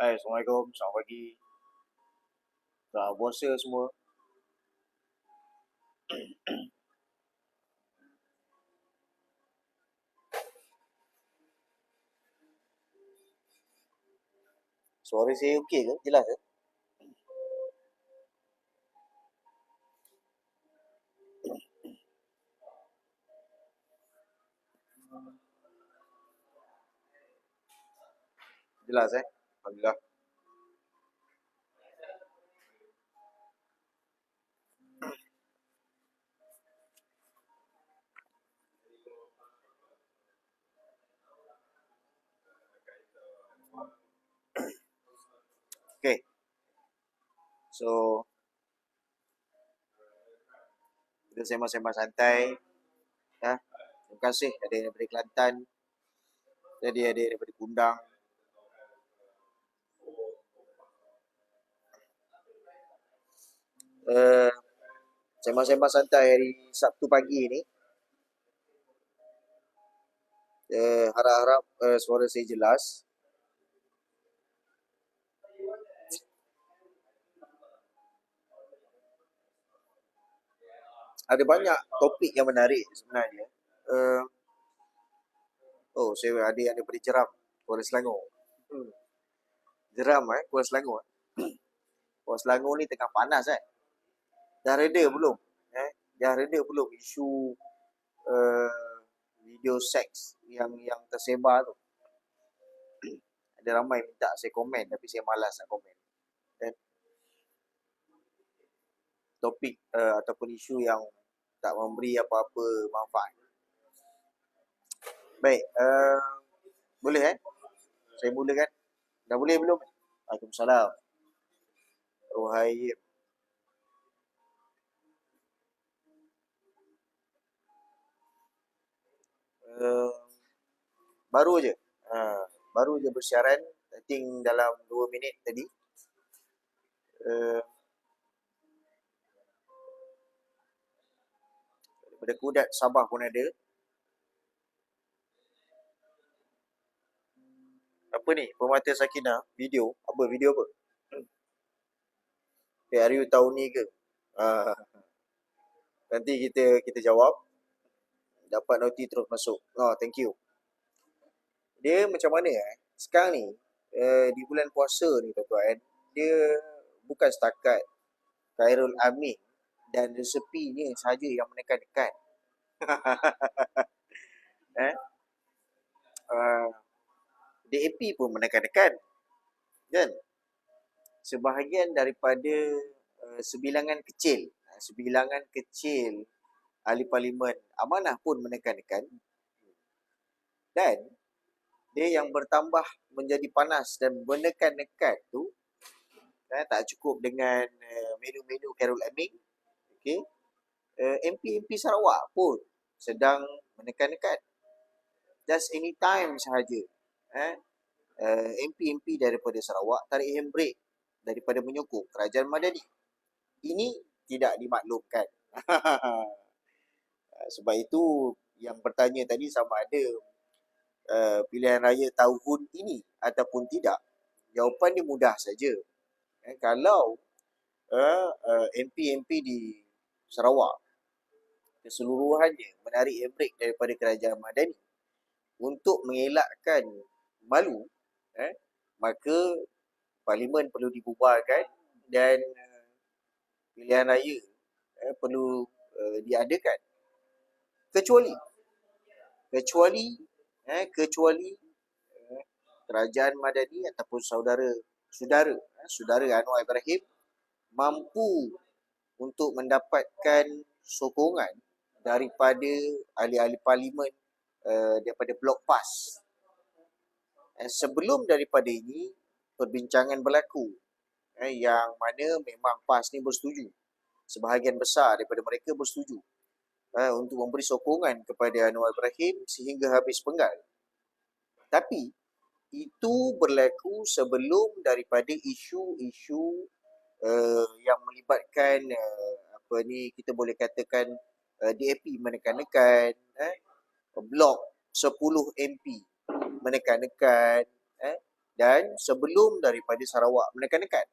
Assalamualaikum, selamat pagi. Dah puasa semua. Suara saya okey ke? Jelas ke? Jelas Alhamdulillah. Okay. So, kita sembang-sembang santai. Ya. Terima kasih ada yang daripada Kelantan. Jadi ada yang daripada Kundang. Sembang-sembang santai hari Sabtu pagi ni. Harap-harap suara saya jelas. Ada banyak topik yang menarik sebenarnya. Saya ada yang daripada Jeram, Kuala Selangor. Jeram Kuala Selangor. Kuala Selangor ni tengah panas Dah reda belum? Dah reda belum isu video seks yang tersebar tu? Ada ramai minta saya komen tapi saya malas nak komen. Dan topik ataupun isu yang tak memberi apa-apa manfaat. Baik, boleh saya mulakan? Dah boleh belum? Waalaikumsalam. Rohaib. Baru je bersiaran, I think dalam 2 minit tadi. Daripada Kudat Sabah pun ada. Apa ni? Permata Sakinah video. Apa video apa? Are you tahu ni ke? Nanti kita jawab. Dapat noti terus masuk. Thank you. Dia macam mana sekarang ni di bulan puasa ni tuan-tuan, dia bukan setakat Khairul Amin dan resepinya saja yang menekan-nekan. DAP pun menekan-nekan, kan? Sebahagian daripada sebilangan kecil ahli parlimen amanah pun menekan-nekan. Dan dia yang bertambah menjadi panas dan menekan-nekan tu, tak cukup dengan menu-menu Khairul Amin. Okay? MP Sarawak pun sedang menekan-nekan. Just anytime sahaja MP daripada Sarawak tarik handbrake daripada menyokong kerajaan Madani. Ini tidak dimaklumkan. Sebab itu yang bertanya tadi sama ada pilihan raya tahun ini ataupun tidak, jawapan dia mudah saja. Kalau MP di Sarawak keseluruhannya menarik handbrake daripada kerajaan Madani untuk mengelakkan malu, maka parlimen perlu dibubarkan dan pilihan raya perlu diadakan. Kecuali kerajaan Madani ataupun saudara Anwar Ibrahim mampu untuk mendapatkan sokongan daripada ahli-ahli parlimen daripada blok PAS. Sebelum daripada ini, perbincangan berlaku yang mana memang PAS ni bersetuju. Sebahagian besar daripada mereka bersetuju untuk memberi sokongan kepada Anwar Ibrahim sehingga habis penggal. Tapi itu berlaku sebelum daripada isu-isu yang melibatkan kita boleh katakan DAP menekan-nekan, blok 10 MP menekan-nekan, dan sebelum daripada Sarawak menekan-nekan.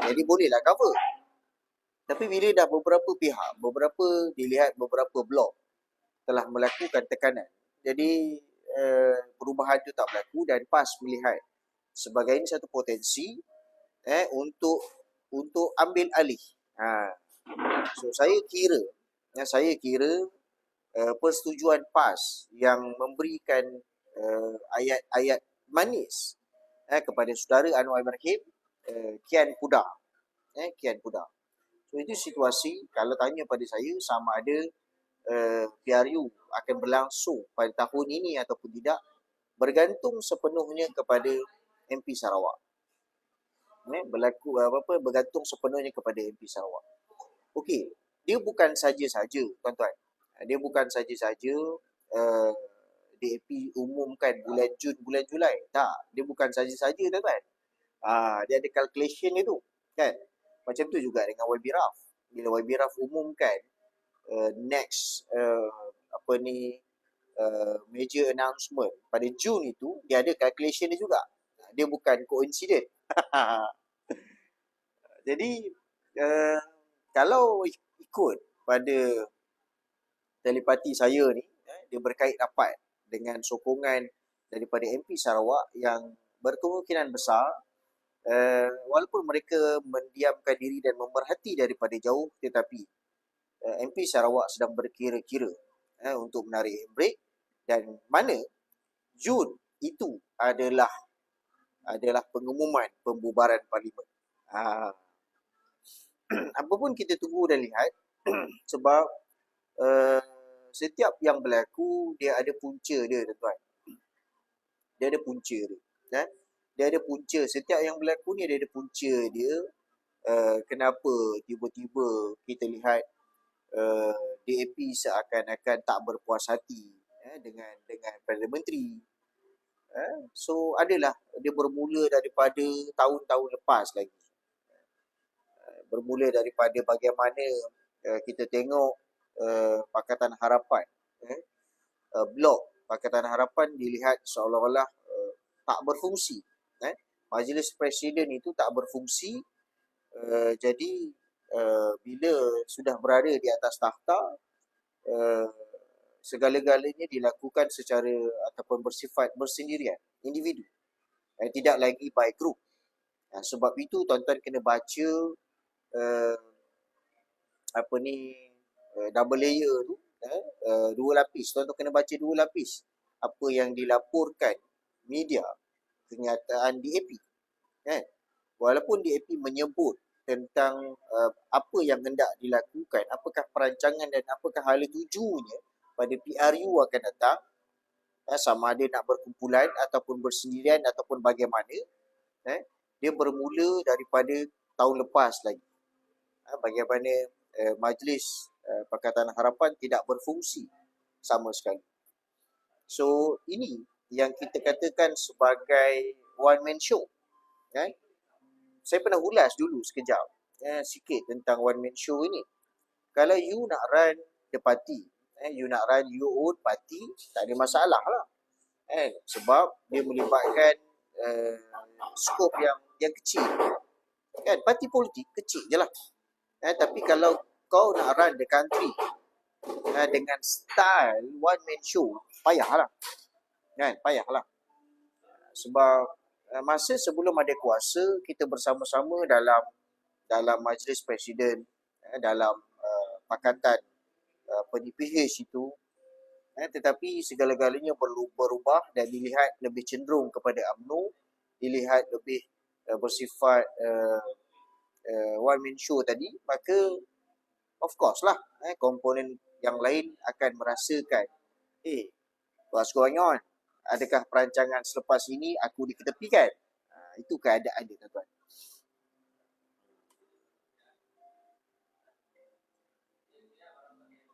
Jadi bolehlah cover. Tapi bila dah beberapa pihak, dilihat beberapa blok telah melakukan tekanan, jadi perubahan itu tak berlaku dan PAS melihat sebagai ini satu potensi untuk ambil alih. So saya kira persetujuan PAS yang memberikan ayat-ayat manis kepada saudara Anwar Ibrahim kian pudar. Kian pudar. So itu situasi, kalau tanya pada saya sama ada PRU akan berlangsung pada tahun ini ataupun tidak, bergantung sepenuhnya kepada MP Sarawak. Bergantung sepenuhnya kepada MP Sarawak. Okey, dia bukan saja-saja tuan-tuan. Dia bukan saja-saja DAP umumkan bulan Jun, bulan Julai. Tak, dia bukan saja-saja tuan-tuan. Dia ada calculation dia tu, kan? Macam tu juga dengan YB Raf. Bila YB Raf umumkan next major announcement pada Jun itu, dia ada calculation dia juga. Dia bukan coincident. Jadi kalau ikut pada telepati saya ni, dia berkait rapat dengan sokongan daripada MP Sarawak yang berkemungkinan besar, walaupun mereka mendiamkan diri dan memerhati daripada jauh, tetapi MP Sarawak sedang berkira-kira untuk menarik handbrake, dan mana Jun itu adalah pengumuman pembubaran parlimen. Apapun kita tunggu dan lihat sebab setiap yang berlaku dia ada punca dia, tuan-tuan. Dia ada punca dia. Dia ada punca. Setiap yang berlaku ni dia ada punca dia. Kenapa tiba-tiba kita lihat DAP seakan-akan tak berpuas hati dengan Perdana Menteri. So adalah dia bermula daripada tahun-tahun lepas lagi. Bermula daripada bagaimana kita tengok Pakatan Harapan, blok Pakatan Harapan dilihat seolah-olah tak berfungsi. Majlis Presiden itu tak berfungsi. Jadi bila sudah berada di atas takhta, segala-galanya dilakukan secara ataupun bersifat bersendirian, individu, tidak lagi by group. Sebab itu tuan-tuan kena baca double layer tu, dua lapis. Tuan-tuan kena baca dua lapis apa yang dilaporkan media kenyataan DAP. Walaupun DAP menyebut tentang apa yang hendak dilakukan, apakah perancangan dan apakah hala tujunya pada PRU akan datang, sama ada nak berkumpulan ataupun bersendirian ataupun bagaimana, dia bermula daripada tahun lepas lagi. Bagaimana Majlis Pakatan Harapan tidak berfungsi sama sekali. So ini yang kita katakan sebagai one man show. Saya pernah ulas dulu sekejap sikit tentang one man show ini. Kalau you nak run the party, you nak run your own party, tak ada masalah lah. Sebab dia melibatkan skop yang kecil. Kan, parti politik kecil je lah. Tapi kalau kau nak run the country dengan style one man show, payahlah. Payahlah. Sebab masa sebelum ada kuasa, kita bersama-sama dalam Majlis Presiden, dalam Pakatan PDPH itu, tetapi segala-galanya perlu berubah dan dilihat lebih cenderung kepada UMNO, dilihat lebih bersifat one man show tadi, maka of course lah komponen yang lain akan merasakan, what's going on? Adakah perancangan selepas ini aku diketepikan? Itu keadaan dia, tuan-tuan.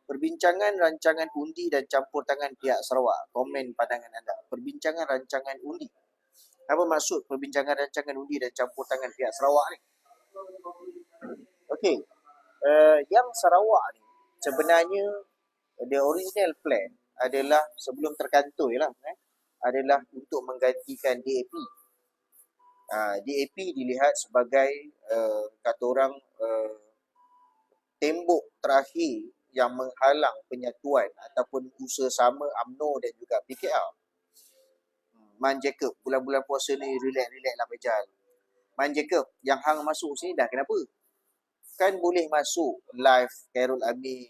Perbincangan rancangan undi dan campur tangan pihak Sarawak. Komen pandangan anda. Perbincangan rancangan undi. Apa maksud perbincangan rancangan undi dan campur tangan pihak Sarawak ni? Okey. Yang Sarawak ni sebenarnya the original plan adalah sebelum terkantoi lah, adalah untuk menggantikan DAP. DAP dilihat sebagai kata orang tembok terakhir yang menghalang penyatuan ataupun usaha sama UMNO dan juga PKR. Man Jacob, bulan-bulan puasa ni relax-relax lah Bejal. Man Jacob, yang hang masuk sini dah kenapa? Kan boleh masuk live Carol Amin,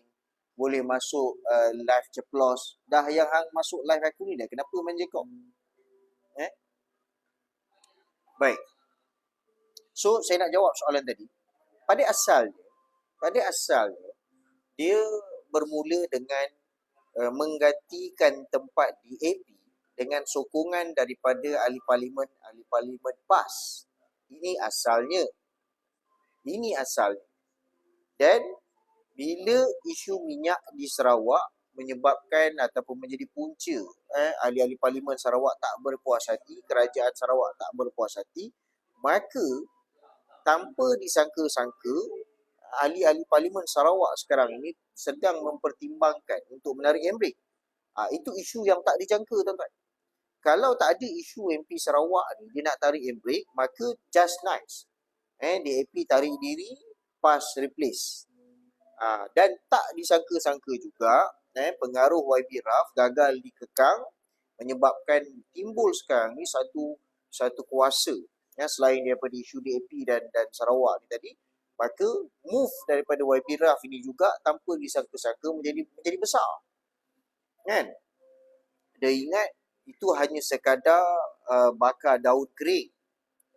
boleh masuk live Ceplos. Dah yang hang masuk live aku ni dah kenapa Man Jacob? Baik. So, saya nak jawab soalan tadi. Pada asalnya, dia bermula dengan menggantikan tempat DAP dengan sokongan daripada ahli parlimen PAS. Ini asalnya. Dan bila isu minyak di Sarawak menyebabkan ataupun menjadi punca ahli-ahli parlimen Sarawak tak berpuas hati, kerajaan Sarawak tak berpuas hati, maka tanpa disangka-sangka ahli-ahli parlimen Sarawak sekarang ini sedang mempertimbangkan untuk menarik handbrake. Itu isu yang tak dijangka, tuan-tuan. Kalau tak ada isu MP Sarawak ni, dia nak tarik handbrake, maka just nice. DAP tarik diri, PAS replace. Dan tak disangka-sangka juga, pengaruh YB Raf gagal dikekang, menyebabkan timbul sekarang ni satu kuasa selain daripada isu DAP dan Sarawak ni tadi. Maka move daripada YB Raf ini juga tanpa disangka-sangka menjadi besar. Kan? Dia ingat itu hanya sekadar bakar daun kering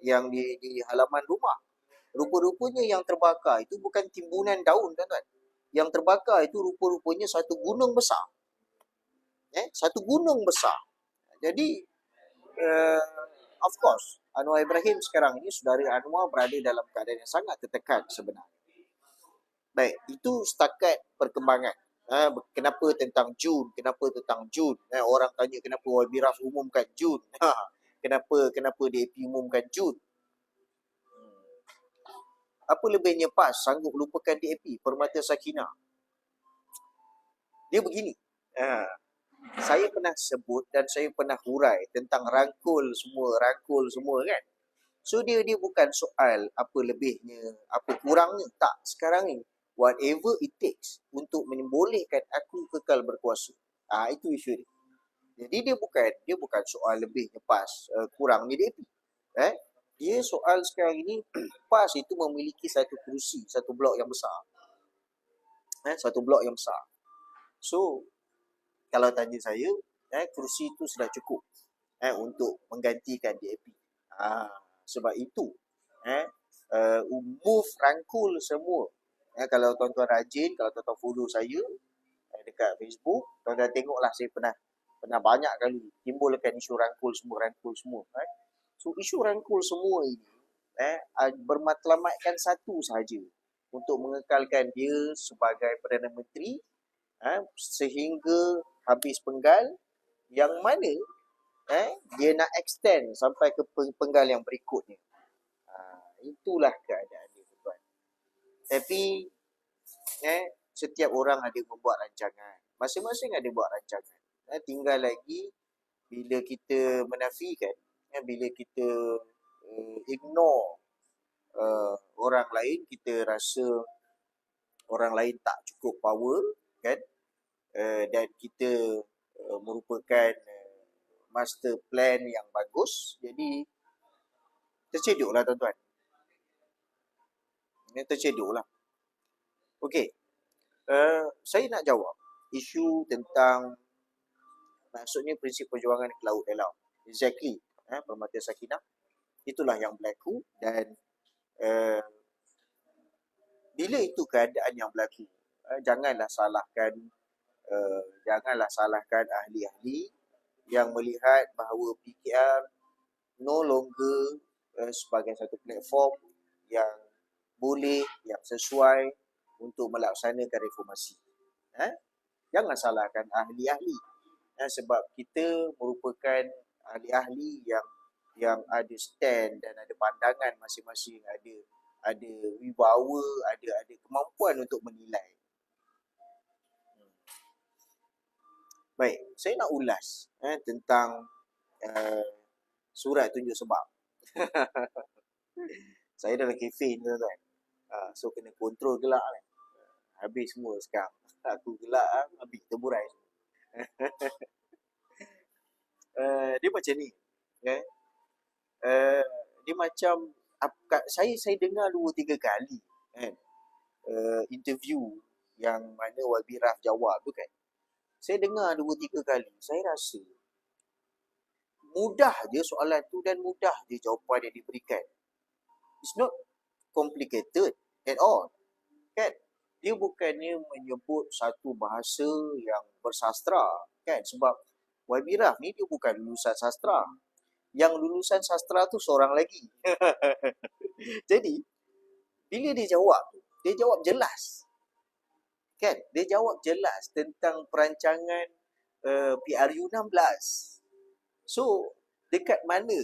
yang di halaman rumah. Rupa-rupanya yang terbakar itu bukan timbunan daun, tuan-tuan. Yang terbakar itu rupa-rupanya satu gunung besar. Satu gunung besar. Jadi, of course, Anwar Ibrahim sekarang ini, saudara Anwar berada dalam keadaan yang sangat tertekan sebenarnya. Baik, itu setakat perkembangan. Kenapa tentang Jun? Orang tanya kenapa YB Raf umumkan Jun? Kenapa DAP umumkan Jun? Apa lebihnya PAS sanggup lupakan DAP, Permata Sakinah? Dia begini. Saya pernah sebut dan saya pernah hurai tentang rangkul semua kan. So dia bukan soal apa lebihnya, apa kurangnya. Tak, sekarang ni whatever it takes untuk membolehkan aku kekal berkuasa. Itu isu dia. Jadi dia bukan soal lebihnya PAS, kurangnya DAP. Dia soal sekarang ini PAS itu memiliki satu kerusi, satu blok yang besar. Satu blok yang besar. So kalau tanya saya, kerusi itu sudah cukup untuk menggantikan DAP. Sebab itu move rangkul semua. Kalau tuan-tuan rajin, kalau tuan-tuan follow saya dekat Facebook, tuan-tuan tengoklah saya pernah banyak kali timbulkan isu rangkul semua. So isu rangkul semua ini bermatlamatkan satu sahaja, untuk mengekalkan dia sebagai Perdana Menteri sehingga habis penggal, yang mana dia nak extend sampai ke penggal yang berikutnya. Itulah keadaan dia, tuan. Tapi setiap orang ada membuat rancangan. Masing-masing ada buat rancangan. Tinggal lagi bila kita menafikan, bila kita ignore orang lain, kita rasa orang lain tak cukup power, kan? Dan kita merupakan master plan yang bagus. Jadi tercedoklah, tuan-tuan. Tercedoklah. Okey. Saya nak jawab isu tentang, maksudnya prinsip perjuangan ke laut dan laut. Exactly. Permata Sakinah. Itulah yang berlaku. Dan bila itu keadaan yang berlaku, janganlah salahkan ahli-ahli yang melihat bahawa PKR no longer sebagai satu platform yang boleh, yang sesuai untuk melaksanakan reformasi. Jangan salahkan ahli-ahli. Sebab kita merupakan ahli-ahli yang ada stand dan ada pandangan masing-masing, ada wibawa, ada kemampuan untuk menilai. Baik, saya nak ulas tentang surat tunjuk sebab. Saya dah kefein tuan-tuan. So kena kontrol gelak kan. Habis semua sekarang. Aku gelak habis terburai. Dia macam ni. Okay? Dia macam saya dengar 2-3 kali kan. Interview yang mana YB Raf jawab tu kan. Saya dengar 2-3 kali. Saya rasa mudah je soalan tu dan mudah je jawapan yang diberikan. It's not complicated at all. Kan? Dia bukannya menyebut satu bahasa yang bersastra. Kan? Sebab YB Raf ni dia bukan lulusan sastra. Yang lulusan sastra tu seorang lagi. Jadi, bila dia jawab jelas. Kan? Dia jawab jelas tentang perancangan PRU 16. So, dekat mana?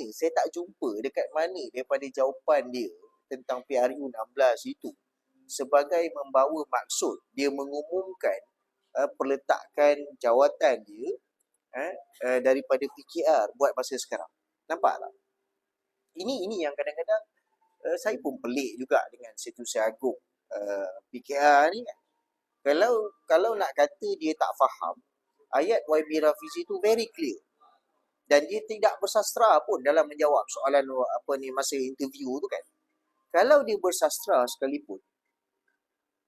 Saya tak jumpa dekat mana daripada jawapan dia tentang PRU 16 itu sebagai membawa maksud dia mengumumkan perletakan jawatan dia daripada PKR buat masa sekarang. Nampak tak? Ini yang kadang-kadang saya pun pelik juga dengan Setiausaha Agong PKR ni kan. Kalau nak kata dia tak faham, ayat YB Rafizi tu very clear. Dan dia tidak bersastra pun dalam menjawab soalan masa interview tu kan. Kalau dia bersastra sekalipun,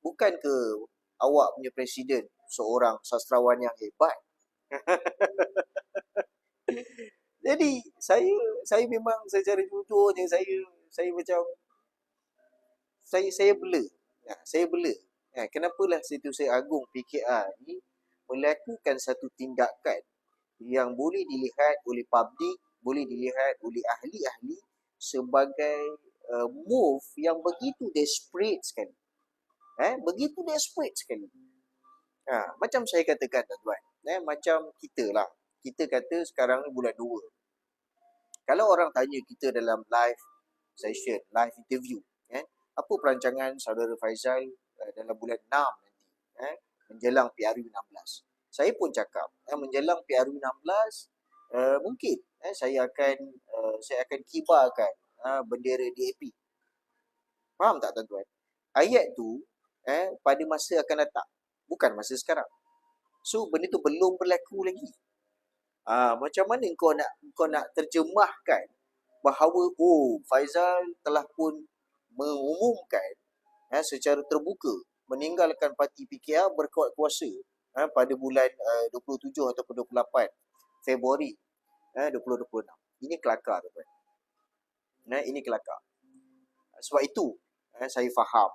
bukan ke awak punya presiden seorang sastrawan yang hebat? Jadi saya memang secara jujurnya saya macam saya blur. Saya blur. Kenapalah Setiausaha Agong PKR ni melakukan satu tindakan yang boleh dilihat oleh publik, boleh dilihat oleh ahli-ahli sebagai move yang begitu desperate sekali. Begitu desperate sekali. Macam saya katakan tuan-tuan, macam kita lah. Kita kata sekarang ni bulan 2. Kalau orang tanya kita dalam live session, live interview, apa perancangan saudara Faizal dalam bulan 6 nanti, menjelang PRU 16. Saya pun cakap, menjelang PRU 16, mungkin saya akan kibarkan bendera DAP. Faham tak tuan-tuan? Ayat tu pada masa akan datang, bukan masa sekarang. So benda tu belum berlaku lagi. Macam mana kau nak terjemahkan bahawa Faizal telah pun mengumumkan secara terbuka meninggalkan parti PKR berkuat kuasa pada bulan 27 ataupun 28 Februari 2026. Ini kelakar tuan. Ini kelakar. Sebab itu saya faham.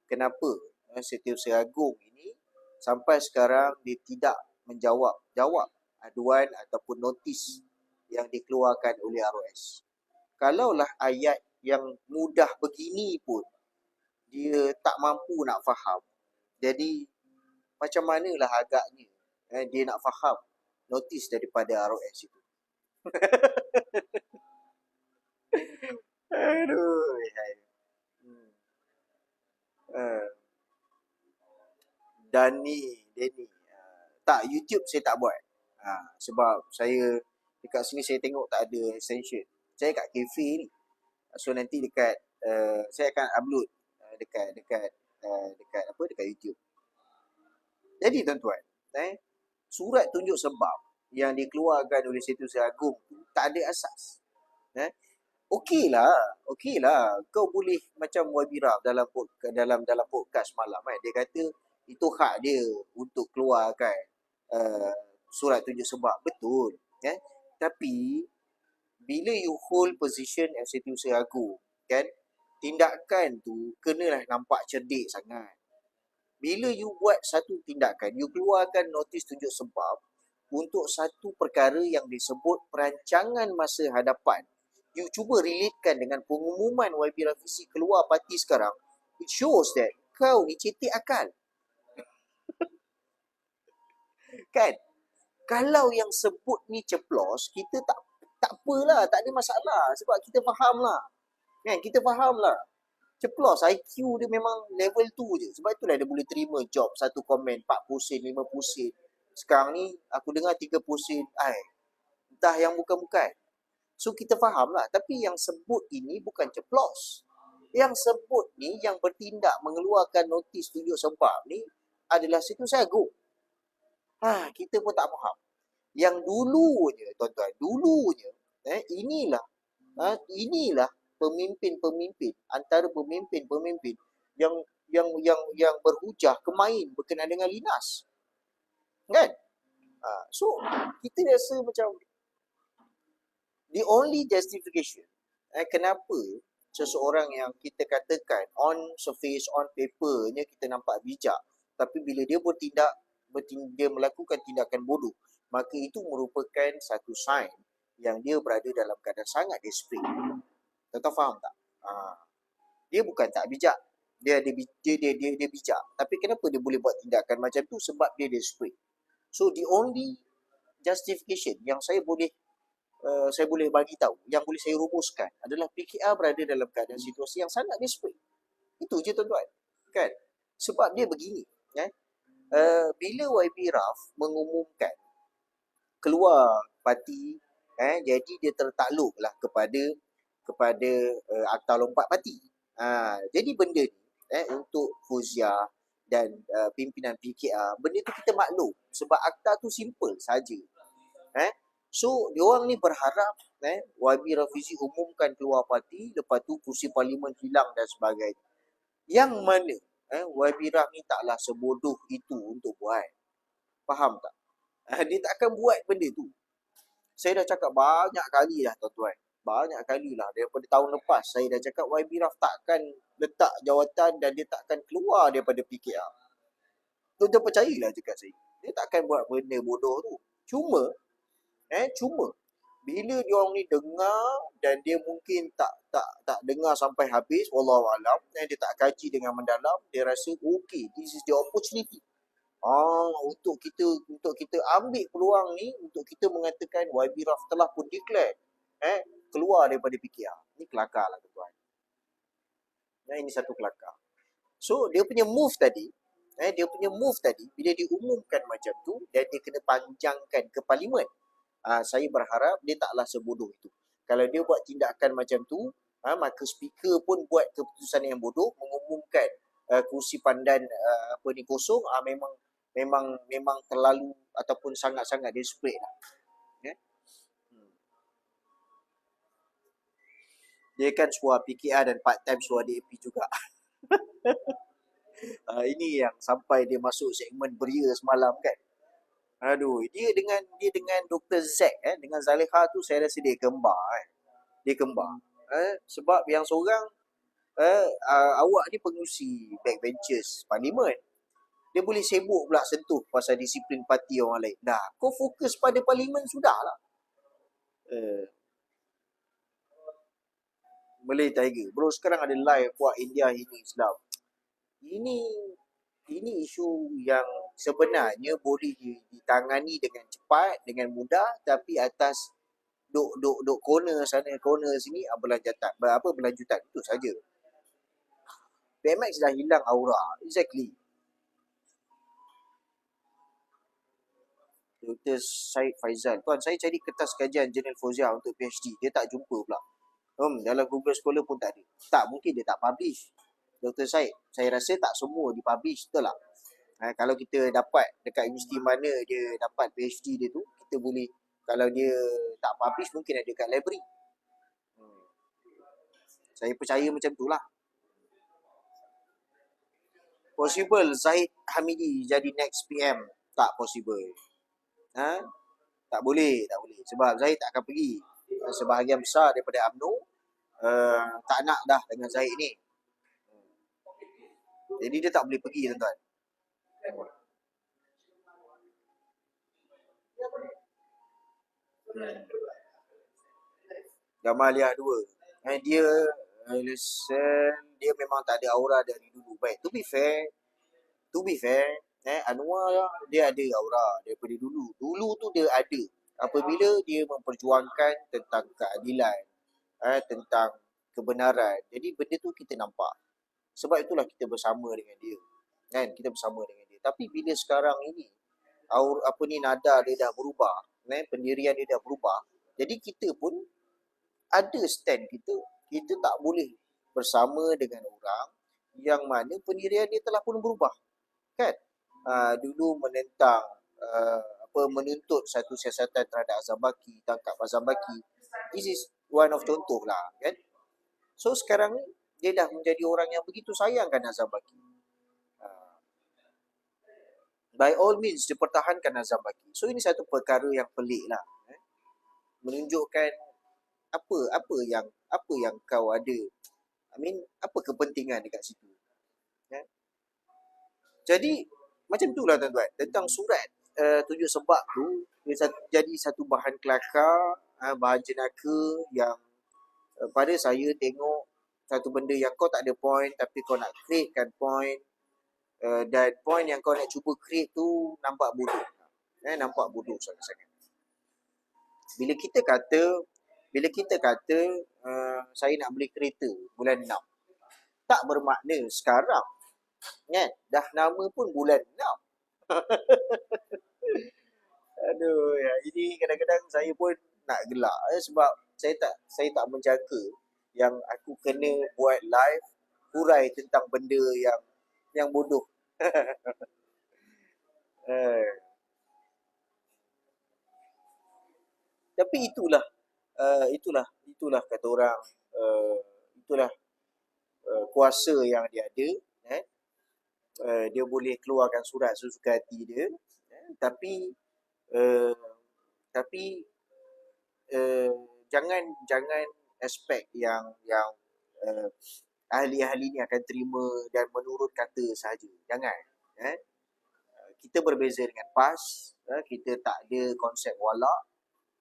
Kenapa Setiausaha Agong ini sampai sekarang dia tidak menjawab aduan ataupun notis yang dikeluarkan oleh ROS. Kalaulah ayat yang mudah begini pun dia tak mampu nak faham, jadi macam manalah agaknya dia nak faham notis daripada ROS itu. Aduh. Denny. Tak, YouTube saya tak buat. Sebab saya dekat sini saya tengok tak ada extension. Saya kat cafe ni. So nanti dekat saya akan upload dekat YouTube. Jadi tuan-tuan, surat tunjuk sebab yang dikeluarkan oleh Setiausaha Agong tu tak ada asas. Okeylah. Kau boleh macam YB Raf dalam podcast malam dia kata itu hak dia untuk keluarkan surat tunjuk sebab. Betul. Tapi bila you hold position as Setiausaha Agong, kan, tindakan tu kenalah nampak cerdik sangat. Bila you buat satu tindakan, you keluarkan notis tunjuk sebab untuk satu perkara yang disebut perancangan masa hadapan, you cuba relatekan dengan pengumuman YB Rafizi keluar parti sekarang, it shows that kau ni cetek akal. Kan? Kalau yang sebut ni ceplos, kita tak apalah, tak ada masalah sebab kita faham lah. Kan? Kita faham lah. Ceplos, IQ dia memang level tu je. Sebab itulah dia boleh terima job satu komen 40 sen, 50 sen. Sekarang ni aku dengar 30 sen. dah yang bukan-bukan. So kita faham lah. Tapi yang sebut ini bukan ceplos. Yang sebut ni, yang bertindak mengeluarkan notis tunjuk sebab ni adalah situs agung. Kita pun tak faham. Yang dulunya, tuan-tuan, dulunya, inilah pemimpin-pemimpin, antara pemimpin-pemimpin yang berhujah kemain berkenaan dengan Linas. Kan? So, kita rasa macam the only justification kenapa seseorang yang kita katakan on surface, on papernya kita nampak bijak, tapi bila dia dia melakukan tindakan bodoh, maka itu merupakan satu sign yang dia berada dalam keadaan sangat desperate. Tuan-tuan faham tak? Dia bukan tak bijak, dia bijak, tapi kenapa dia boleh buat tindakan macam tu? Sebab dia desperate. So the only justification yang saya boleh bagi tahu, yang boleh saya rumuskan adalah PKR berada dalam keadaan situasi yang sangat desperate. Itu je tuan-tuan. Kan? Sebab dia begini, bila YB Raf mengumumkan keluar parti, jadi dia tertakluklah kepada Akta Lompat Parti. Jadi benda ni untuk Fauziah dan pimpinan PKR, benda tu kita maklum sebab akta tu simple saja. So diorang ni berharap YB Rafizi umumkan keluar parti, lepas tu kursi parlimen hilang dan sebagainya. Yang mana YB Raf ni taklah sebodoh itu untuk buat. Faham tak? Dia tak akan buat benda tu. Saya dah cakap banyak kali dah tuan-tuan. Banyak kali lah. Daripada tahun lepas saya dah cakap YB Raf takkan letak jawatan dan dia takkan keluar daripada PKR. Tuan-tuan percayalah cakap saya. Dia takkan buat benda bodoh tu. Cuma bila dia orang ni dengar dan dia mungkin tak dengar sampai habis, wallahualam, dia tak kaji dengan mendalam, dia rasa okay, this is the opportunity. Untuk kita ambil peluang ni, untuk kita mengatakan YB Raf telah pun declare keluar daripada PKR. Ini kelakar lah tuan. Ini satu kelakar. So dia punya move tadi, bila diumumkan macam tu dan dia kena panjangkan ke parlimen, saya berharap dia taklah sebodoh itu. Kalau dia buat tindakan macam tu, maka speaker pun buat keputusan yang bodoh, mengumumkan kursi pandan kosong, memang terlalu ataupun sangat-sangat desperate lah. Dia kan suara PKR dan part time suara DAP juga. Ini yang sampai dia masuk segmen beria semalam kan. Aduh, dia dengan Dr. Zack dengan Zaleha tu saya rasa dia kembar Dia kembar. Sebab yang seorang awak ni pengurusi backbenchers parlimen. Dia boleh sibuk pula sentuh pasal disiplin parti orang lain. Dah, kau fokus pada parlimen sudahlah. Malay Tiger. Bro, sekarang ada live buat India ini Islam. Ini isu yang sebenarnya boleh ditangani dengan cepat, dengan mudah, tapi atas duk corner sana, corner sini, berlanjutan itu saja. PMX dah hilang aura. Exactly. Dr. Syed Faizal. Tuan, saya cari kertas kajian jurnal Fauziah untuk PhD. Dia tak jumpa pula. Dalam Google Scholar pun tak ada. Tak, mungkin dia tak publish. Dr. Syed, saya rasa tak semua dipublish, betul tak? Kalau kita dapat dekat universiti mana dia dapat PhD dia tu, kita boleh, kalau dia tak publish, mungkin ada dekat library. Saya percaya macam tu lah. Possible Zahid Hamidi jadi next PM? Tak possible. Tak boleh. Sebab Zahid tak akan pergi. Sebahagian besar daripada UMNO tak nak dah dengan Zahid ni. Jadi dia tak boleh pergi, tuan-tuan. Gamaliah 2. Dia memang tak ada aura dari dulu. Baik, to be fair, Anwar dia ada aura daripada dulu. Dulu tu dia ada. Apabila dia memperjuangkan tentang keadilan, tentang kebenaran. Jadi benda tu kita nampak. Sebab itulah kita bersama dengan dia. Kan? Kita bersama dengan dia. Tapi bila sekarang ini nada dia dah berubah, pendirian dia dah berubah. Jadi kita pun ada stand kita. Kita tak boleh bersama dengan orang yang mana pendirian dia telah pun berubah. Kan? Dulu menentang menuntut satu siasatan terhadap Azam Baki, tangkap Azam Baki. This is one of contoh lah, kan? So sekarang ni dia dah menjadi orang yang begitu sayangkan Azam Baki. By all means dia pertahankan Azam Baki. So ini satu perkara yang pelik lah. Menunjukkan apa yang kau ada. Apa kepentingan dekat situ. Jadi macam itulah tuan-tuan, tentang surat 7 sebab tu dia jadi satu bahan kelakar, bahan jenaka yang pada saya tengok satu benda yang kau tak ada point tapi kau nak createkan point, dan point yang kau nak cuba create tu nampak bodoh. Nampak bodoh sangat-sangat. Bila kita kata saya nak beli kereta bulan 6, tak bermakna sekarang. Kan? Dah nama pun bulan 6. Aduh, ya, ini kadang-kadang saya pun nak gelak sebab saya tak menjangka yang aku kena buat live hurai tentang benda yang bodoh. Tapi itulah kata orang, itulah kuasa yang dia ada. Dia boleh keluarkan surat sesuka hati dia, tapi jangan aspek yang ahli-ahli ni akan terima dan menurut kata sahaja. Jangan. Kita berbeza dengan PAS, kita tak ada konsep wala.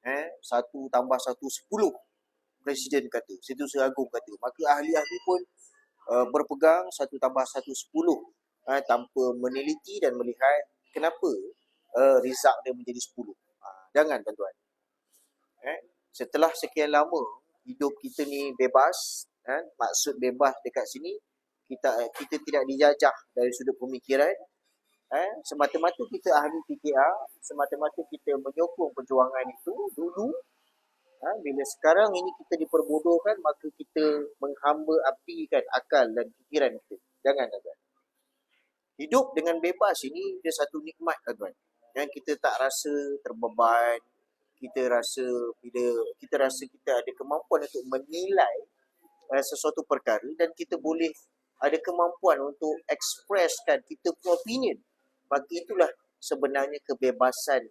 1 tambah 1 10 Presiden kata, Setiausaha Agung kata. Maka ahli-ahli pun berpegang 1 tambah 1 10 tanpa meneliti dan melihat kenapa result dia menjadi 10. Jangan tuan-tuan. Setelah sekian lama hidup kita ni bebas, maksud bebas dekat sini kita tidak dijajah dari sudut pemikiran, semata-mata kita ahli PKR, semata-mata kita menyokong perjuangan itu dulu. Bila sekarang ini kita diperbodohkan, maka kita menghamba apikan akal dan fikiran kita. Jangan tuan-tuan. Hidup dengan bebas ini dia satu nikmat tuan-tuan. Yang kita tak rasa terbeban, kita rasa kita ada kemampuan untuk menilai sesuatu perkara dan kita boleh ada kemampuan untuk ekspreskan kita punya opinion. Maka itulah sebenarnya kebebasan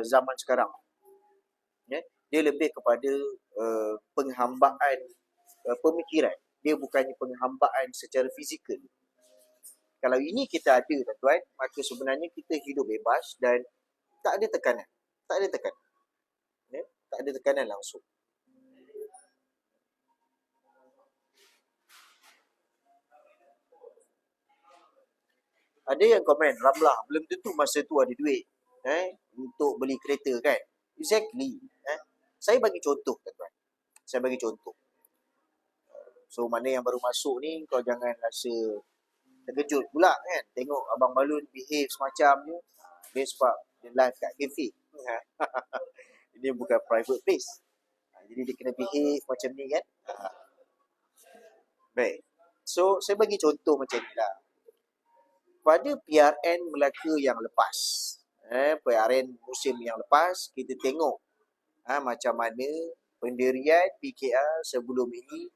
zaman sekarang. Dia lebih kepada penghambaan pemikiran. Dia bukannya penghambaan secara fizikal. Kalau ini kita ada tuan-tuan, maka sebenarnya kita hidup bebas dan tak ada tekanan. Tak ada tekanan. Tak ada tekanan langsung. Ada yang komen, Ramlah, belum tentu masa tu ada duit untuk beli kereta kan. Exactly. Saya bagi contoh tuan-tuan. Saya bagi contoh. So mana yang baru masuk ni, kau jangan rasa terkejut pula kan. Tengok Abang Balun behave semacam ni. Dia sebab dia live kat cafe. Ini bukan private place. Jadi dia kena behave macam ni kan. Baik. So saya bagi contoh macam ni lah. Pada PRN Melaka yang lepas, PRN musim yang lepas, kita tengok macam mana pendirian PKR sebelum ini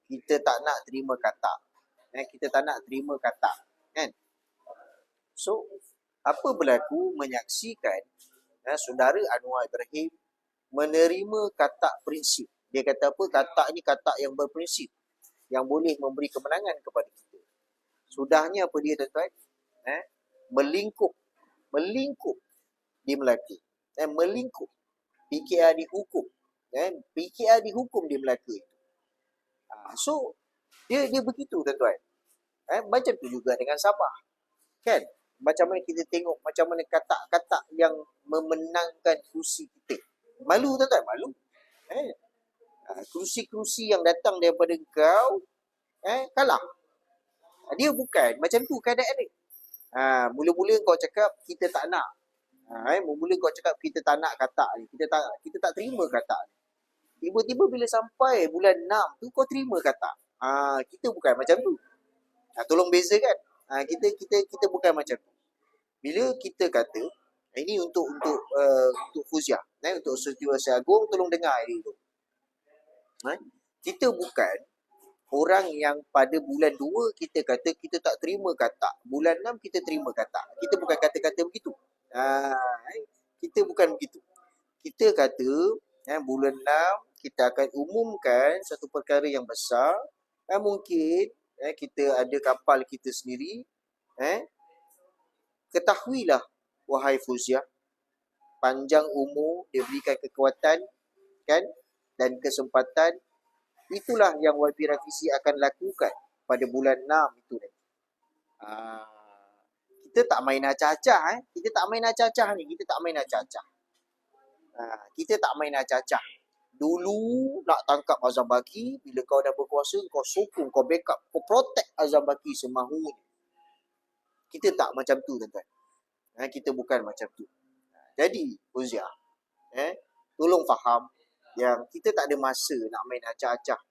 kita tak nak terima kata. Kita tak nak terima kata, kan? So, apa berlaku menyaksikan saudara Anwar Ibrahim menerima kata prinsip. Dia kata apa? Kata ni kata yang berprinsip, yang boleh memberi kemenangan kepada kita. Sudahnya apa dia tuan-tuan? Melingkup di Melaka. Melingkup. PKR dihukum. PKR dihukum di Melaka itu. So, dia begitu tuan-tuan. Macam tu juga dengan Sabah. Kan? Macam mana kita tengok macam mana kata-kata yang memenangkan kerusi kita. Malu tuan-tuan, malu. Kerusi-kerusi yang datang daripada kau kalah. Dia bukan macam tu keadaan dia. Mula-mula kau cakap kita tak nak. Mula kau cakap kita tak nak katak ni. Kita tak terima katak ni. Tiba-tiba bila sampai bulan 6 tu kau terima katak. Kita bukan macam tu. Tolong bezakan. Kita bukan macam tu. Bila kita kata ini untuk Fuziah, untuk Setiausaha Agong, tolong dengar ini tu. Kita bukan orang yang pada bulan 2 kita kata kita tak terima katak. Bulan 6 kita terima katak. Kita bukan kata-kata begitu. Kita bukan begitu. Kita kata bulan 6 kita akan umumkan satu perkara yang besar. Mungkin kita ada kapal kita sendiri. Ketahuilah wahai Fuziah, panjang umur, dia berikan kekuatan kan, dan kesempatan. Itulah yang YB Rafizi akan lakukan pada bulan 6 itu. Kita tak main acah-acah. Kita tak main acah-acah ni. Kita tak main acah-acah. Kita tak main acah-acah. Dulu nak tangkap Azam Baki, bila kau dah berkuasa, kau sokong, kau backup, kau protect Azam Baki semahunya. Kita tak macam tu, tuan-tuan. Kita bukan macam tu. Jadi, Fuziah, tolong faham yang kita tak ada masa nak main acah-acah.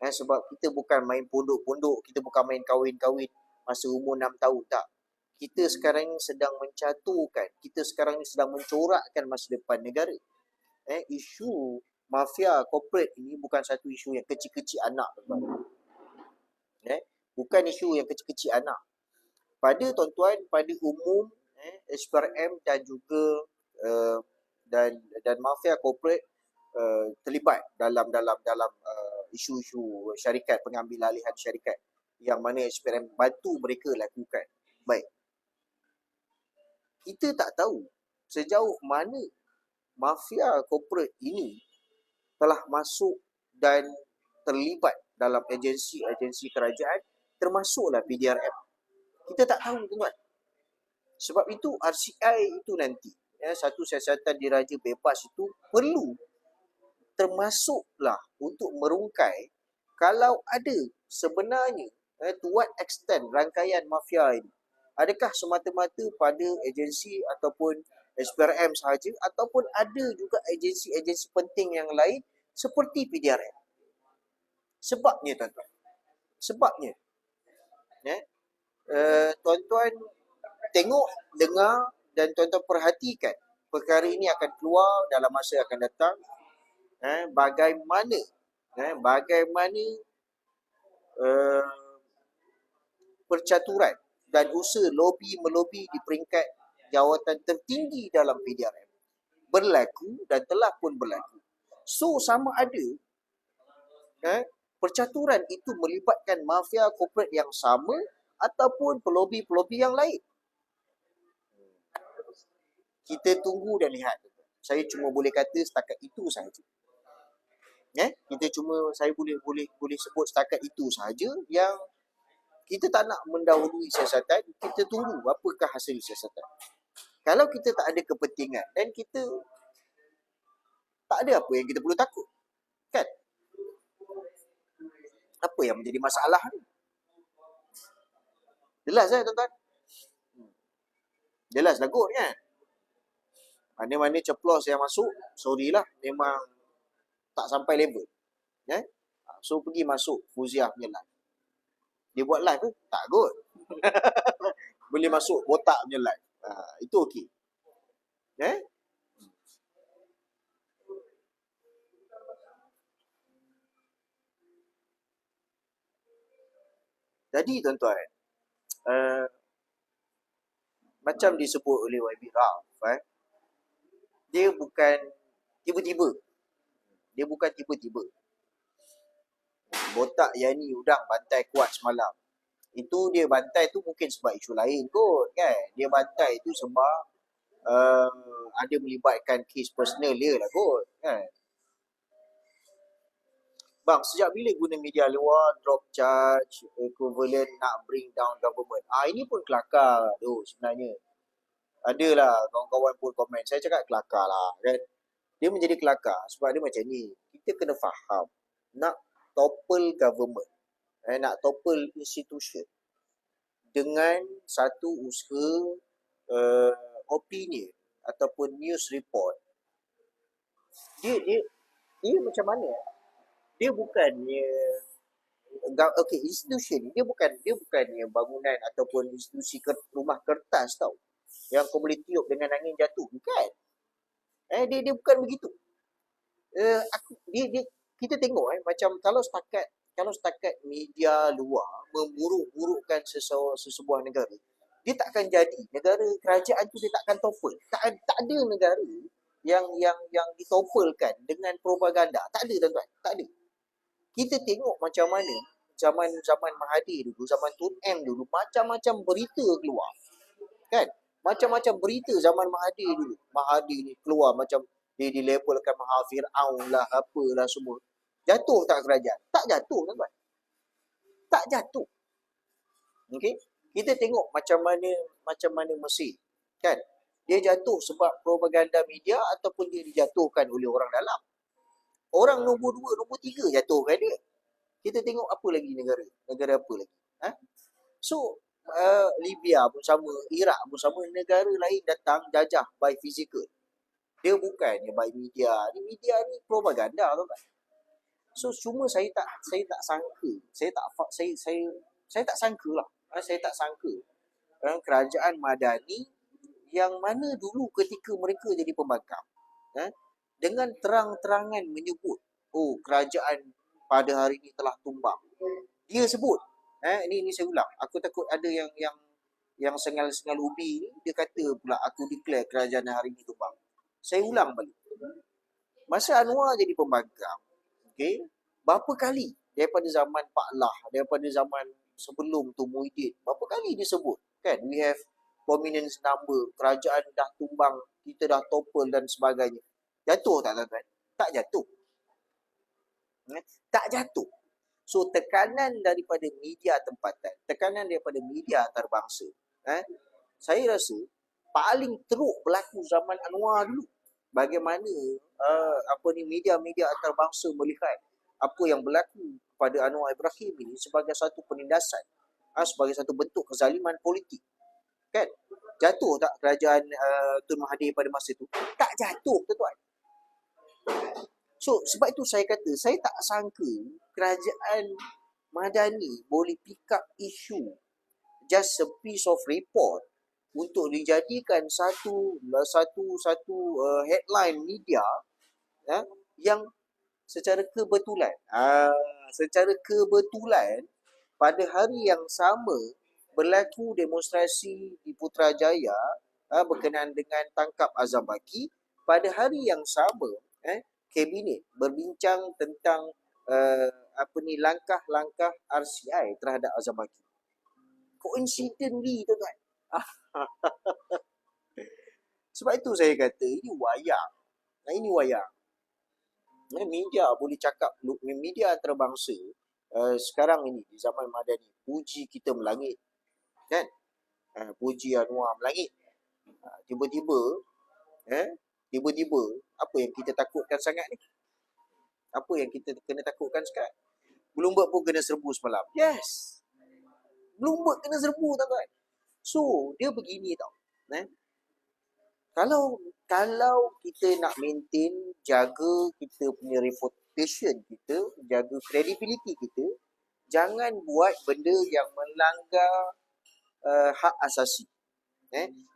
Sebab kita bukan main pondok-pondok, kita bukan main kahwin-kahwin masa umur 6 tahun, tak. Kita sekarang ni sedang mencaturkan, kita sekarang ni sedang mencorakkan masa depan negara. Isu mafia corporate ini bukan satu isu yang kecil-kecil anak, tuan-tuan. Bukan isu yang kecil-kecil anak. Pada tuan-tuan, pada umum, SPRM dan juga dan mafia corporate terlibat dalam isu-isu syarikat, pengambil alihan syarikat yang mana SPRM bantu mereka lakukan. Baik. Kita tak tahu sejauh mana mafia corporate ini telah masuk dan terlibat dalam agensi-agensi kerajaan, termasuklah PDRM. Kita tak tahu, tuan-tuan. Sebab itu RCI itu nanti, satu siasatan diraja bebas itu perlu termasuklah untuk merungkai kalau ada sebenarnya to what extent rangkaian mafia ini. Adakah semata-mata pada agensi ataupun SPRM sahaja, ataupun ada juga agensi-agensi penting yang lain seperti PDRM. Sebabnya, tuan-tuan. Sebabnya. Tuan-tuan tengok, dengar dan tuan-tuan perhatikan perkara ini akan keluar dalam masa akan datang. Bagaimana percaturan dan usaha melobi di peringkat jawatan tertinggi dalam PDRM berlaku dan telah pun berlaku. So, sama ada percaturan itu melibatkan mafia corporate yang sama ataupun pelobi-pelobi yang lain. Kita tunggu dan lihat. Saya cuma boleh kata setakat itu sahaja. Saya boleh sebut setakat itu sahaja, yang kita tak nak mendahului siasatan. Kita tunggu apakah hasil siasatan. Kalau kita tak ada kepentingan dan kita tak ada apa yang kita perlu takut, kan? Apa yang menjadi masalah ni? Jelas tuan-tuan? Jelas lah kot, kan? Mana-mana ceplos yang masuk, sorry lah, memang tak sampai level. So, pergi masuk Fuziah punya live. Dia buat live ke? Tak kot. Boleh masuk botak punya live. Itu okey. Jadi, tuan-tuan, macam disebut oleh YB Raf, dia bukan tiba-tiba. Botak Yani udang bantai kuat semalam. Itu dia bantai tu mungkin sebab isu lain kot, kan? Dia bantai tu sebab ada melibatkan kes personal dia lah kot, kan? Bang, sejak bila guna media luar drop charge equivalent nak bring down government? Ini pun kelakar tu sebenarnya. Adalah kawan-kawan pun komen. Saya cakap kelakar lah, kan? Dia menjadi kelakar sebab dia macam ni. Kita kena faham, nak topple government, nak topple institution dengan satu usaha opinion ataupun news report, dia dia dia macam mana? Dia bukannya okey, institusi ni dia bukannya bangunan ataupun institusi rumah kertas tau. Yang kau boleh tiup dengan angin jatuh, bukan. Dia bukan begitu. Kita tengok macam kalau setakat media luar memburuk-burukkan sesebuah negara, dia takkan jadi negara kerajaan tu, dia takkan topple. Tak ada negara yang ditopelkan dengan propaganda. Tak ada, tuan-tuan. Tak ada. Kita tengok macam mana zaman Mahathir dulu, zaman Tun M dulu, macam-macam berita keluar. Kan? Macam-macam berita zaman Mahathir dulu. Mahathir ni keluar macam dia dilabelkan Maha Fir'aun lah, apalah semua. Jatuh tak kerajaan? Tak jatuh, tuan-tuan. Tak jatuh. Okey? Kita tengok macam mana Mesir. Kan? Dia jatuh sebab propaganda media ataupun dia dijatuhkan oleh orang dalam. Orang nombor 2, nombor 3 jatuhkan dia. Kita tengok apa lagi negara apa lagi. So, Libya pun sama, Iraq pun sama, negara lain datang jajah by physical. Dia bukannya by media. Media ni propaganda, tuan-tuan. So cuma saya tak sangka. Saya tak sangka lah. Saya tak sangka kerajaan Madani yang mana dulu ketika mereka jadi pembangkang, dengan terang-terangan menyebut, kerajaan pada hari ini telah tumbang. Dia sebut, ini saya ulang. Aku takut ada yang sengal-sengal ubi ni, dia kata pula aku declare kerajaan hari ini tumbang. Saya ulang balik. Masa Anwar jadi pembangkang, okey, berapa kali daripada zaman Pak Lah, daripada zaman sebelum tu Muhyiddin, berapa kali dia sebut, kan, we have prominence number, kerajaan dah tumbang, kita dah topple dan sebagainya. Jatuh tak, tuan-tuan? Tak jatuh. Tak jatuh. So tekanan daripada media tempatan, tekanan daripada media antarabangsa, saya rasa paling teruk berlaku zaman Anwar dulu. Bagaimana media-media antarabangsa melihat apa yang berlaku pada Anwar Ibrahim ini sebagai satu penindasan, sebagai satu bentuk kezaliman politik. Kan? Jatuh tak kerajaan Tun Mahathir pada masa itu? Tak jatuh, tuan-tuan. So, sebab itu saya kata, saya tak sangka kerajaan Madani boleh pick up issue just a piece of report untuk dijadikan satu headline media, yang secara kebetulan pada hari yang sama berlaku demonstrasi di Putrajaya berkenaan dengan tangkap Azam Baki. Pada hari yang sama kabinet berbincang tentang langkah-langkah RCI terhadap Azam Baki. Coincidentally, tuan-tuan. Sebab itu saya kata ini wayang. Ini wayang. Media boleh cakap, media antarabangsa sekarang ini di zaman Madani, puji kita melangit, kan? Puji Anwar melangit. Tiba-tiba apa yang kita takutkan sangat ni? Apa yang kita kena takutkan sekarang? Bloomberg pun kena serbu semalam. Yes. Bloomberg kena serbu, tuan-tuan. So, dia begini tau. Kalau kita nak maintain, jaga kita punya reputation kita, jaga credibility kita, jangan buat benda yang melanggar hak asasi.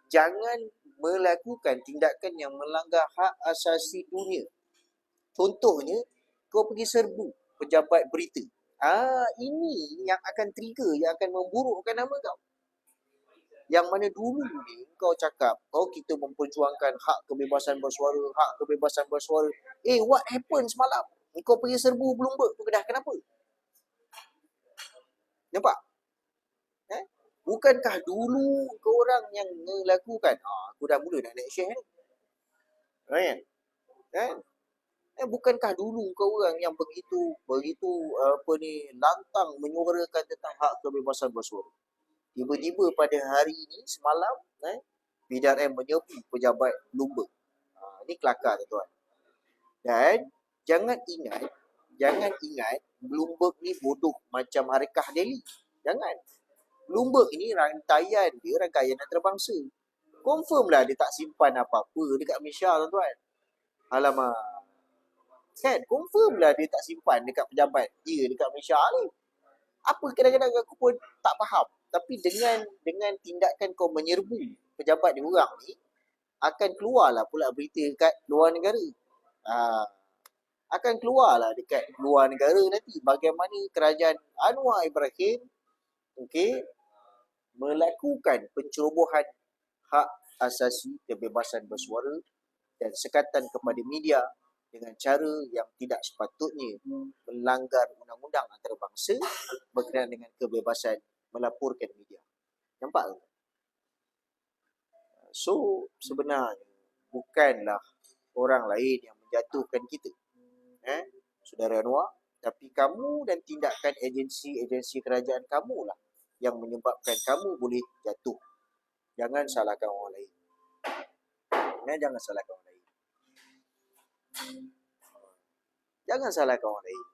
Jangan melakukan tindakan yang melanggar hak asasi dunia. Contohnya, kau pergi serbu pejabat berita. Ini yang akan trigger, yang akan memburukkan nama kau. Yang mana dulu ni kau cakap, kita memperjuangkan hak kebebasan bersuara, what happened semalam? Kau pergi serbu Bloomberg tu kedah, kenapa? Nampak? Bukankah dulu kau orang yang melakukan? Aku dah mula nak share ni. Kan? Bukankah dulu kau orang yang begitu lantang menyuarakan tentang hak kebebasan bersuara? Tiba-tiba pada hari ini semalam PDRM menyerbu pejabat Bloomberg. Ini kelakar, tuan-tuan. Dan jangan ingat Bloomberg ni bodoh macam Harakah Daily. Jangan. Bloomberg ini rangkaian antarabangsa. Confirm lah dia tak simpan apa-apa dekat Malaysia, tuan-tuan. Alamak. Kan? Confirm lah dia tak simpan dekat pejabat dia dekat Malaysia ni. Apa kadang-kadang aku pun tak faham. Tapi dengan tindakan kau menyerbu pejabat dia orang ni, akan keluarlah pula berita dekat luar negara. Akan keluarlah dekat luar negara nanti bagaimana kerajaan Anwar Ibrahim melakukan pencerobohan hak asasi kebebasan bersuara dan sekatan kepada media dengan cara yang tidak sepatutnya melanggar undang-undang antarabangsa berkenaan dengan kebebasan melaporkan media. Nampak tak? So, sebenarnya bukanlah orang lain yang menjatuhkan kita, Saudara Anwar, tapi kamu dan tindakan agensi-agensi kerajaan kamu lah yang menyebabkan kamu boleh jatuh. Jangan salahkan orang lain. Jangan salahkan orang lain. Jangan salahkan orang lain.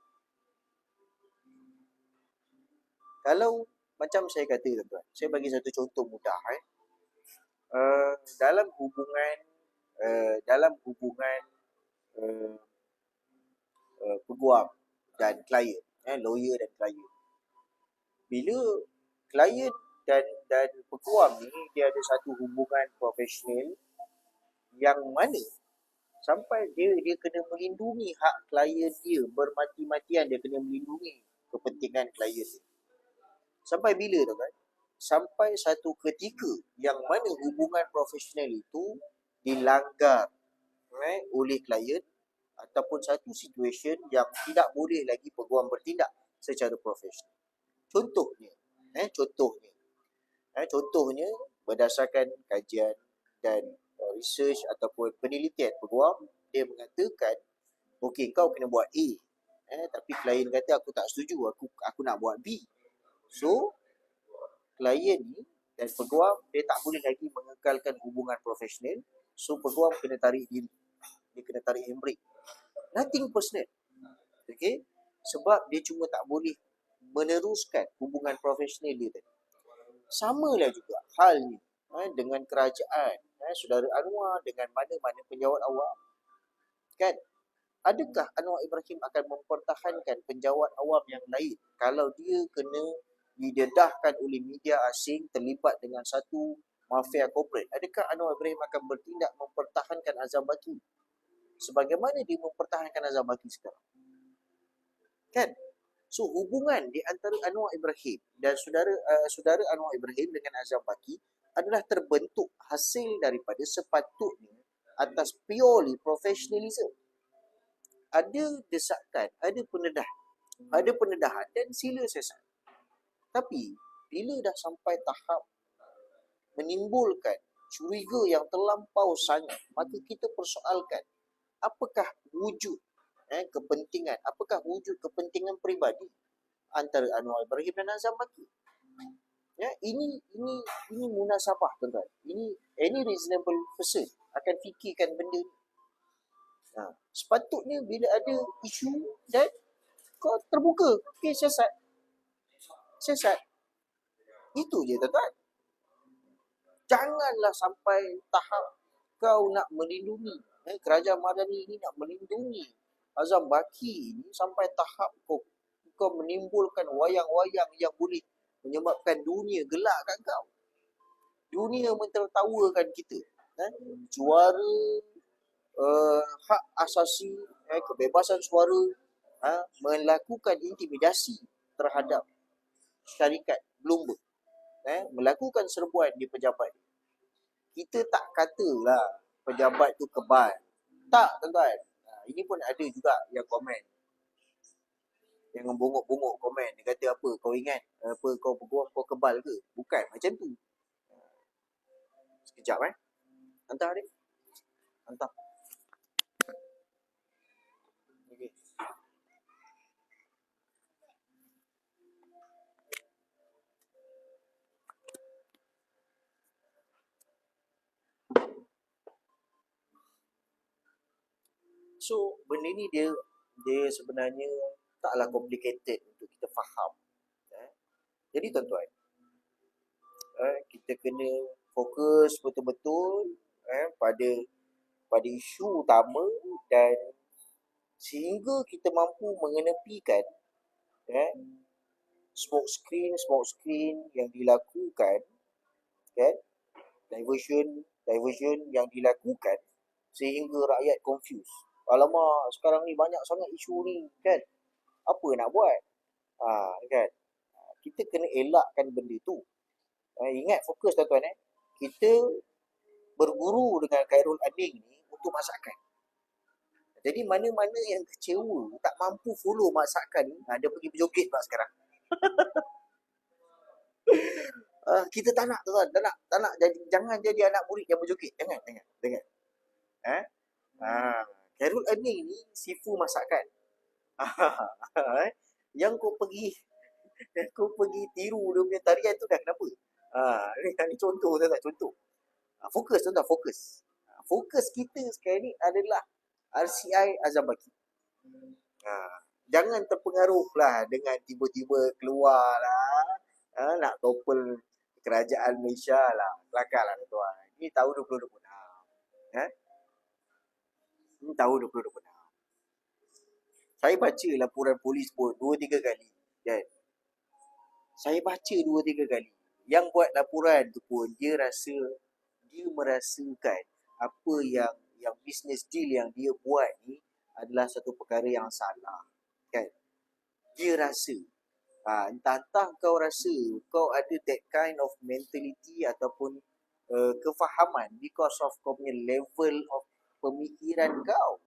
Kalau macam saya kata, tuan-tuan, saya bagi satu contoh mudah. Dalam hubungan peguam dan klien, lawyer dan klien. Bila klien dan peguam ni dia ada satu hubungan profesional yang mana sampai dia kena melindungi hak klien dia, bermati-matian dia kena melindungi kepentingan klien dia. Sampai bila, tuan-tuan? Sampai satu ketika yang mana hubungan profesional itu dilanggar oleh klien ataupun satu situasi yang tidak boleh lagi peguam bertindak secara profesional. Contohnya berdasarkan kajian dan research ataupun penelitian peguam, dia mengatakan okey, kau kena buat A, tapi klien kata aku tak setuju, aku nak buat B. So klien ni dan peguam dia tak boleh lagi mengekalkan hubungan profesional. So peguam kena tarik diri, dia kena tarik handbrake. Nothing personal. Okay? Sebab dia cuma tak boleh meneruskan hubungan profesional dia tadi. Samalah juga halnya dengan kerajaan, Saudara Anwar dengan mana-mana penjawat awam. Kan? Adakah Anwar Ibrahim akan mempertahankan penjawat awam yang lain kalau dia kena didedahkan oleh media asing terlibat dengan satu mafia korporat? Adakah Anwar Ibrahim akan bertindak mempertahankan Azam Baki sebagaimana dia mempertahankan Azam Baki sekarang? Kan? So hubungan di antara Anwar Ibrahim dan saudara Anwar Ibrahim dengan Azam Baki adalah terbentuk hasil daripada sepatutnya atas purely professionalism. Ada desakan, ada pendedahan dan sila siasat. Tapi bila dah sampai tahap menimbulkan curiga yang terlampau sangat, maka kita persoalkan apakah wujud kepentingan, apakah wujud kepentingan peribadi antara Anwar Ibrahim dan Azam Baki. Ini munasabah, tuan-tuan. Ini any reasonable person akan fikirkan benda ni. Sepatutnya bila ada isu dan kau terbuka, okey, siasat. Itu je, tuan-tuan. Janganlah sampai tahap kau nak melindungi, kerajaan Madani ini nak melindungi Azam Baki ini sampai tahap kau menimbulkan wayang-wayang yang boleh menyebabkan dunia gelak kat kau. Dunia mentertawakan kita. Juara hak asasi, kebebasan suara, melakukan intimidasi terhadap syarikat Bloomberg, melakukan serbuan di pejabat. Kita tak katalah pejabat tu kebal. Tak, tuan-tuan. Ini pun ada juga yang komen, yang membongok-bongok komen. Dia kata apa, kau ingat apa, kau peguam kau kebal ke? Bukan macam tu. Sekejap hantar dia. Hantar. Okay. So benda ni dia sebenarnya taklah complicated untuk kita faham. Jadi tuan-tuan, kita kena fokus betul-betul pada isu utama, dan sehingga kita mampu mengenepikan smoke screen yang dilakukan, kan, diversion yang dilakukan sehingga rakyat confused. Alamak, sekarang ni banyak sangat isu ni, kan, apa nak buat, kan. Kita kena elakkan benda tu. Ingat, fokus tuan-tuan, kita berguru dengan Khairul Aning ni untuk masakan. Jadi mana-mana yang kecewa, tak mampu follow masakan ni, dia pergi berjoget pula sekarang. Kita tak nak, tuan, tak nak jadi, jangan jadi anak murid yang berjoget. Jangan. Khairul Aning ni sifu masakan. Yang kau pergi tiru dia punya tarian tu dah kenapa? Ni contoh, tuan, contoh. Fokus, tuan, fokus. Fokus kita sekarang ni adalah RCI Azam Baki. Jangan terpengaruh lah dengan tiba-tiba keluar lah, nak topel kerajaan Malaysia lah. Kelakar lah, tuan. Ini tahun 2026. Ini tahun 2026. Saya baca laporan polis pun 2-3 kali, kan. Saya baca 2-3 kali. Yang buat laporan tu pun dia merasakan apa yang business deal yang dia buat ni adalah satu perkara yang salah, kan. Dia rasa, entah kau rasa kau ada that kind of mentality ataupun kefahaman because of kau punya level of pemikiran kau.